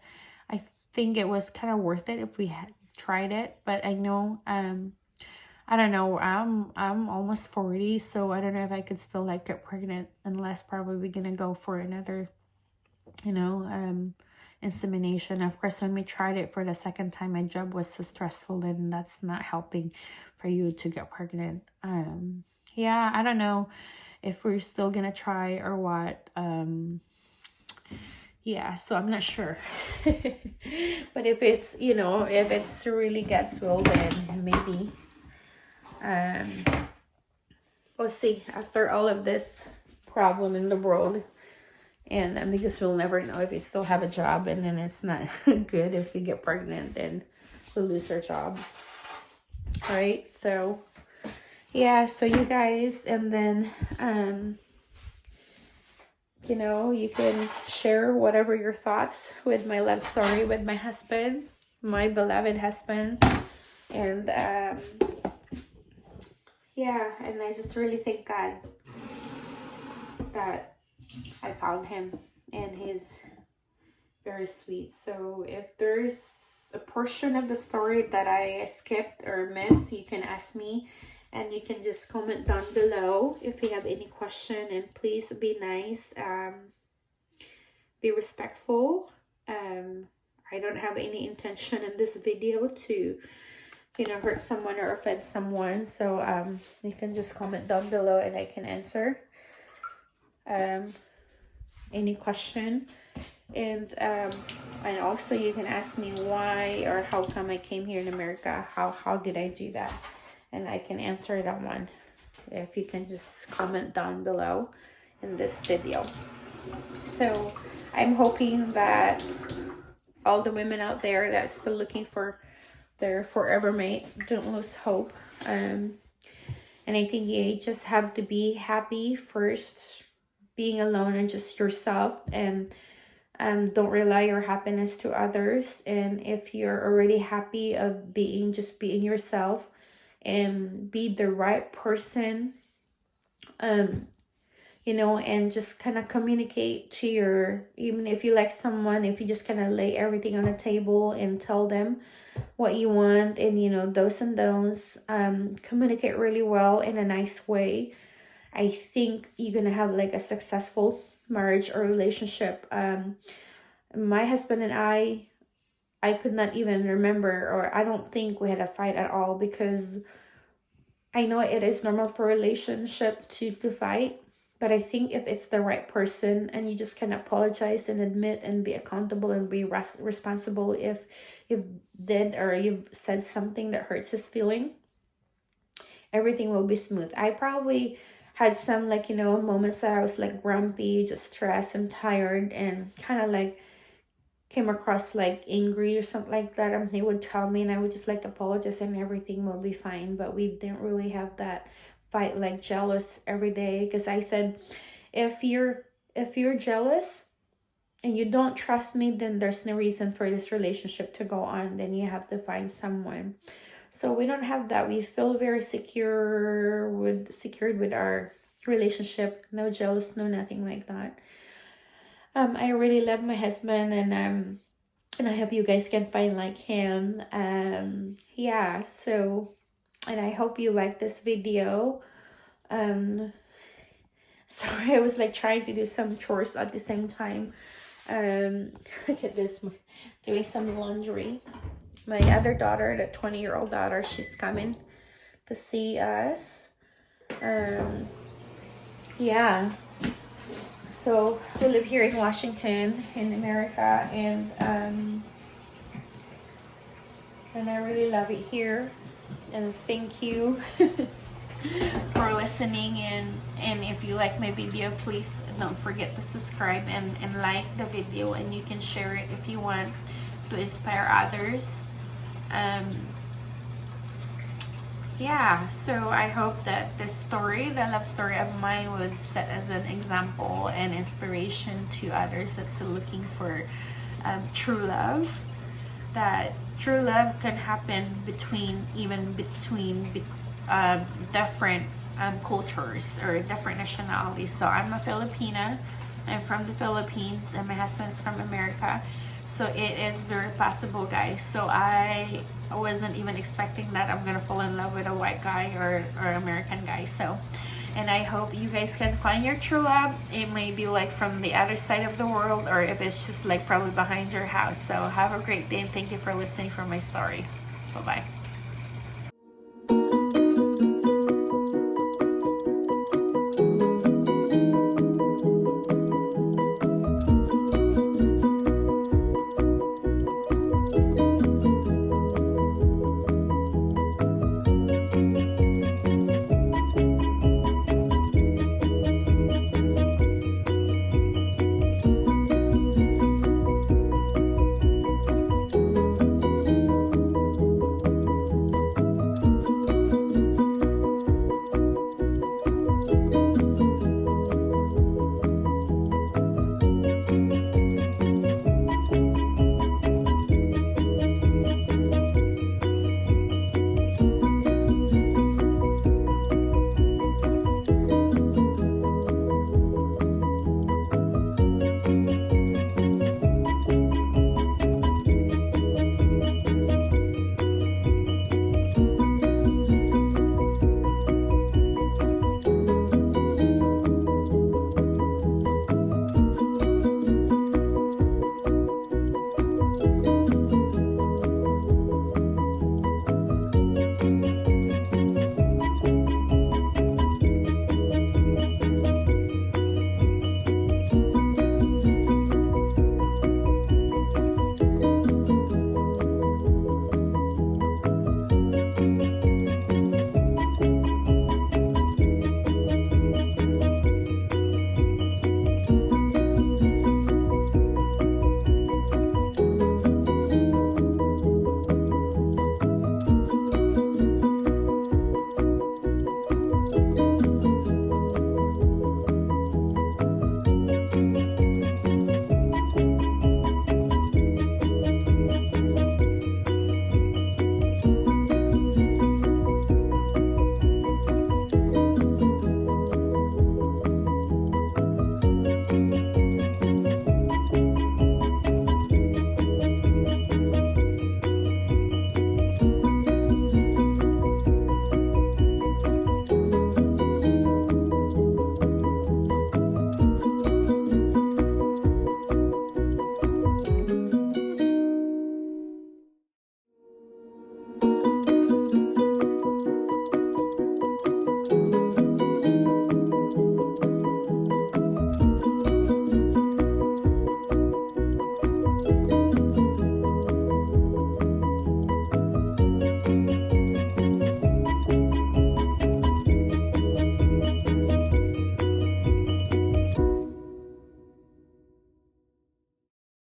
I think it was kind of worth it if we had tried it. But I know I don't know, I'm almost 40, so I don't know if I could still like get pregnant, unless probably we're gonna go for another, you know, insemination. Of course, when we tried it for the second time, my job was so stressful, and that's not helping for you to get pregnant. Yeah, I don't know if we're still gonna try or what. Yeah, so I'm not sure. But if it's, you know, if it's really gets well, then maybe. We'll see after all of this problem in the world. And because we'll never know if you still have a job, and then it's not good if you get pregnant and we'll lose our job. All right, so yeah, so you guys, and then you know, you can share whatever your thoughts with my love story with my husband, my beloved husband. And yeah, and I just really thank God that I found him, and he's very sweet. So if there's a portion of the story that I skipped or missed, you can ask me, and you can just comment down below if you have any question. And please be nice, be respectful. I don't have any intention in this video to, you know, hurt someone or offend someone. So you can just comment down below and I can answer any question. And also you can ask me why or how come I came here in America. How did I do that? And I can answer that one if you can just comment down below in this video. So I'm hoping that all the women out there that's still looking for their forever mate don't lose hope. And I think you just have to be happy first, being alone and just yourself, and don't rely your happiness to others. And if you're already happy of being yourself, and be the right person um you know, and just kind of communicate to your, even if you like someone, if you just kind of lay everything on the table and tell them what you want, and you know, do's and don'ts, communicate really well in a nice way, I think you're gonna have like a successful marriage or relationship. My husband and I could not even remember, or I don't think we had a fight at all, because I know it is normal for a relationship to fight, but I think if it's the right person and you just can apologize and admit and be accountable and be responsible if you've did or you've said something that hurts his feeling, everything will be smooth. I probably had some, like, you know, moments that I was like grumpy, just stressed and tired, and kind of like came across like angry or something like that, and he would tell me and I would just like apologize and everything will be fine. But we didn't really have that fight like jealous every day, because I said, if you're jealous and you don't trust me, then there's no reason for this relationship to go on. Then you have to find someone. So we don't have that. We feel very secured with our relationship. No jealous, no nothing like that. I really love my husband, and I hope you guys can find like him. Yeah, so, and I hope you like this video. Sorry, I was like trying to do some chores at the same time. Look at this, doing some laundry. My other daughter, the 20-year-old daughter, she's coming to see us. Yeah. So we live here in Washington, in America, and I really love it here. And thank you for listening. And if you like my video, please don't forget to subscribe and like the video, and you can share it if you want to inspire others. Yeah, so I hope that this story, the love story of mine, would set as an example and inspiration to others that's looking for true love. That true love can happen between different cultures or different nationalities. So I'm a Filipina. I'm from the Philippines, and my husband's from America. So it is very possible, guys. So I wasn't even expecting that I'm gonna fall in love with a white guy or American guy. So, and I hope you guys can find your true love. It may be like from the other side of the world, or if it's just like probably behind your house. So have a great day, and thank you for listening for my story. Bye bye.